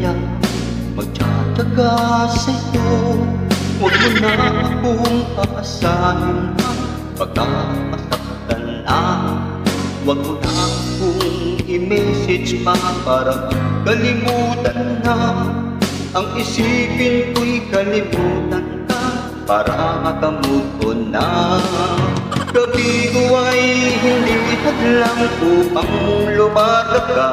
kaya magtsatsaga sa'yo. Huwag mo na akong paasahin pa, baka masaktan na. Huwag mo na akong i-message pa para kalimutan na. Ang isipin ko'y kalimutan ka para makamove on na. Gabi ko ay hindi hadlang upang lumarga ka.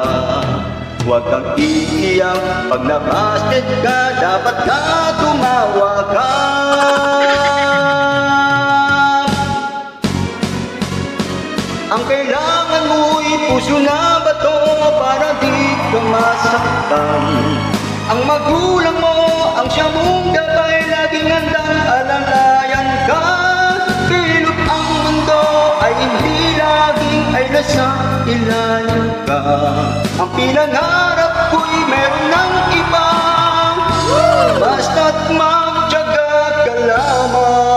Huwag kang iiyak pag nabasted ka, dapat ka tumawa ka. Ang kailangan mo'y puso na bato para di ka masaktan. Ang magulang mo, ang siya mong gabay, laging handang alalayan ka. Pilot ang mundo ay hindi laging ay nasa ilalim ka. Ang pinangarap ko'y meron ng iba, basta't magtiyaga ka lamang.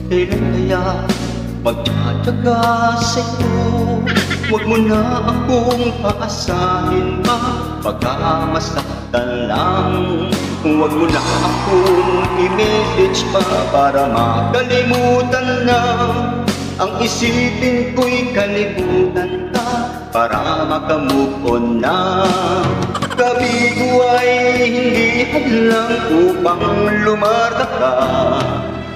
Kailan kaya magtsatsaga sa'yo? Huwag mo na akong paasahin pa, baka masaktan lang. Huwag mo na akong i-message pa para makalimutan na. Ang isipin ko'y kalimutan ka para makamove on na. Gabi ko ay hindi hadlang upang lumarga ka.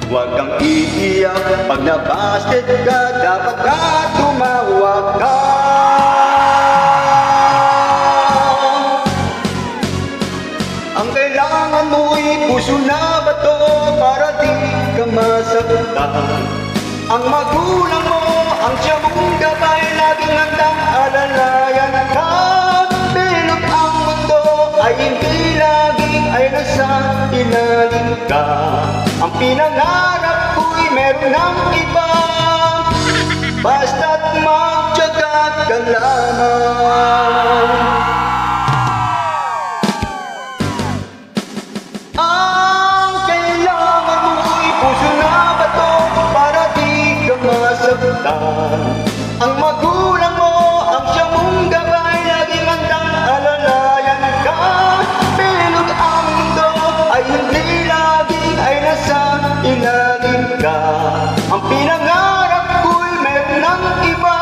Huwag kang iiyak pag nabasted ka, dapat ka tumawa ka. Ang kailangan mo'y puso na bato para di ka masaktan. Ang magulang mo, ang siya mong gabay, laging handang alalayan ka. Pilot ang mundo ay hindi laging ay nasa ilalim ka. Ang pinangarap ko'y meron ng iba, basta't magtiyaga ka lamang. Ang kailangan mo'y puso na bato para di ka masaktan. Ang magulang mo, ang siya mong gabay, laging handang alalayan ka. Pilot ang mundo ay hindi laging ay nasa ilalim ka. Ang pinangarap ko'y meron ng iba,